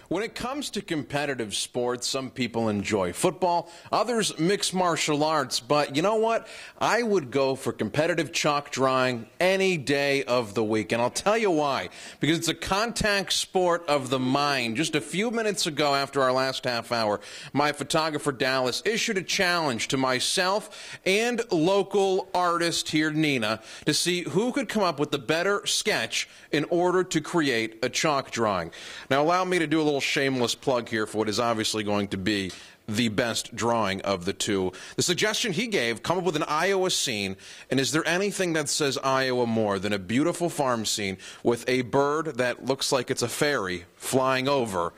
When it comes to competitive sports, some people enjoy football, others mixed martial arts, but you know what? I would go for competitive chalk drawing any day of the week, and I'll tell you why. Because it's a contact sport of the mind. Just a few minutes ago, after our last half hour, my photographer Dallas issued a challenge to myself and local artist here, Nina, to see who could come up with the better sketch in order to create a chalk drawing. Now, allow me to do a little shameless plug here for what is obviously going to be the best drawing of the two. The suggestion he gave, come up with an Iowa scene, and is there anything that says Iowa more than a beautiful farm scene with a bird that looks like it's a fairy flying over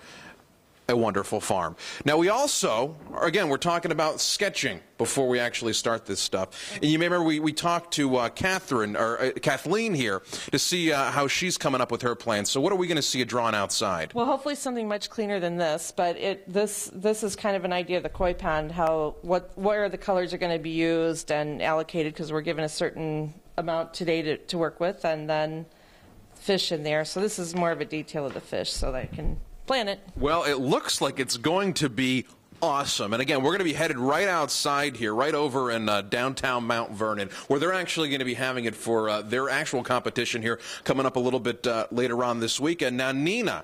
a wonderful farm. Now, we also, again, we're talking about sketching before we actually start this stuff. And you may remember we talked to Kathleen here to see how she's coming up with her plans. So what are we going to see drawn outside? Well, hopefully something much cleaner than this, but this is kind of an idea of the koi pond, where the colors are going to be used and allocated, because we're given a certain amount today to work with, and then fish in there. So this is more of a detail of the fish so that I can plan it. Well, it looks like it's going to be awesome. And again, we're going to be headed right outside here, right over in downtown Mount Vernon, where they're actually going to be having it for their actual competition here coming up a little bit later on this weekend. Now, Nina,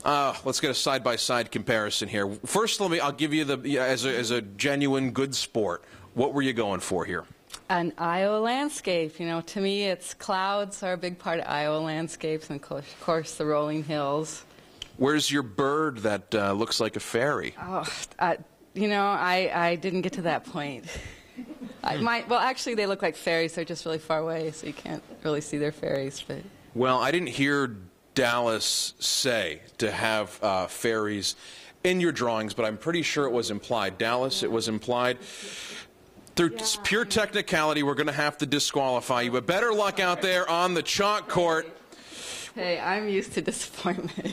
let's get a side-by-side comparison here. First, I'll give you as a genuine good sport. What were you going for here? An Iowa landscape. You know, to me, it's clouds are a big part of Iowa landscapes, and of course the rolling hills. Where's your bird that looks like a fairy? Oh, you know, I didn't get to that point. Well, actually, they look like fairies. They're just really far away, so you can't really see their fairies. But well, I didn't hear Dallas say to have fairies in your drawings, but I'm pretty sure it was implied. Dallas, it was implied. Through pure technicality, we're going to have to disqualify you. But better luck out there on the chalk court. Hey, I'm used to disappointment.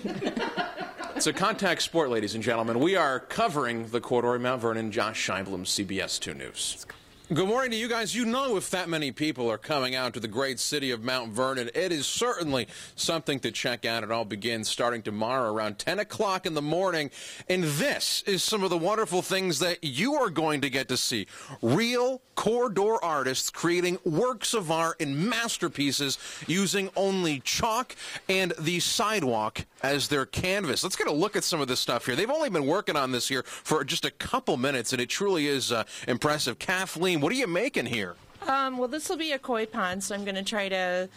It's a contact sport, ladies and gentlemen. We are covering the corridor of Mount Vernon. Josh Scheinblum, CBS 2 News. Good morning to you guys. You know, if that many people are coming out to the great city of Mount Vernon, it is certainly something to check out. It all begins starting tomorrow around 10 o'clock in the morning. And this is some of the wonderful things that you are going to get to see. Real corridor artists creating works of art and masterpieces using only chalk and the sidewalk as their canvas. Let's get a look at some of this stuff here. They've only been working on this here for just a couple minutes, and it truly is impressive. Kathleen, what are you making here? Well, this will be a koi pond, so I'm going to try to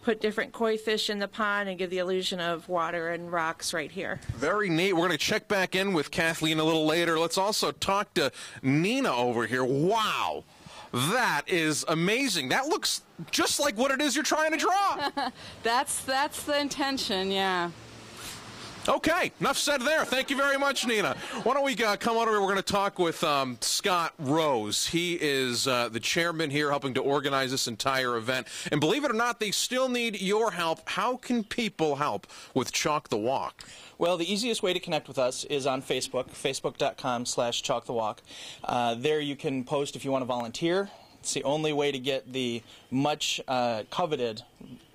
put different koi fish in the pond and give the illusion of water and rocks right here. Very neat. We're going to check back in with Kathleen a little later. Let's also talk to Nina over here. Wow. That is amazing. That looks just like what it is you're trying to draw. That's the intention, yeah. Okay, enough said there. Thank you very much, Nina. Why don't we come over here? We're going to talk with Scott Rose. He is the chairman here helping to organize this entire event. And believe it or not, they still need your help. How can people help with Chalk the Walk? Well, the easiest way to connect with us is on Facebook, facebook.com/chalkthewalk. There you can post if you want to volunteer. It's the only way to get the much coveted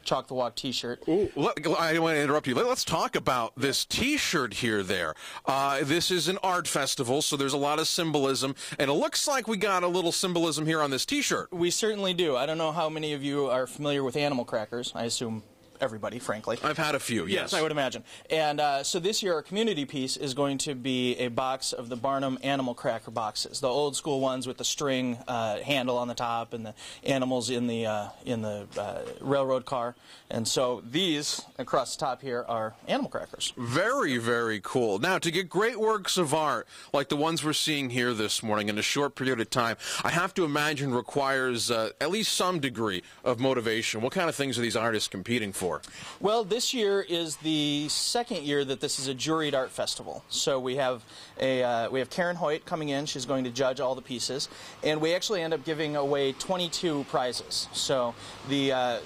Chalk the Walk T-shirt. I don't want to interrupt you. Let's talk about this T-shirt here. This is an art festival, so there's a lot of symbolism, and it looks like we got a little symbolism here on this T-shirt. We certainly do. I don't know how many of you are familiar with animal crackers. I assume everybody, frankly. I've had a few, yes. Yes, I would imagine. And so this year, our community piece is going to be a box of the Barnum animal cracker boxes, the old school ones with the string handle on the top and the animals in the railroad car. And so these across the top here are animal crackers. Very, very cool. Now, to get great works of art like the ones we're seeing here this morning in a short period of time, I have to imagine requires at least some degree of motivation. What kind of things are these artists competing for? Well, this year is the second year that this is a juried art festival. So we have Karen Hoyt coming in. She's going to judge all the pieces, and we actually end up giving away 22 prizes. So the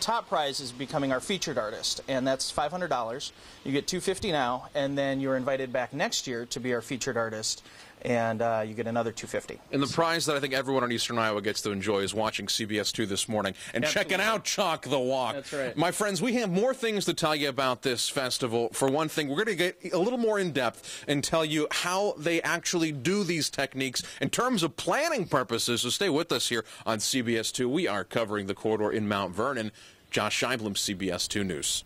top prize is becoming our featured artist, and that's $500. You get $250 now, and then you're invited back next year to be our featured artist. and you get another $250. And the prize that I think everyone in Eastern Iowa gets to enjoy is watching CBS 2 this morning and checking out Chalk the Walk. That's right. My friends, we have more things to tell you about this festival. For one thing, we're going to get a little more in depth and tell you how they actually do these techniques in terms of planning purposes. So stay with us here on CBS 2. We are covering the corridor in Mount Vernon. Josh Scheinblum, CBS 2 News.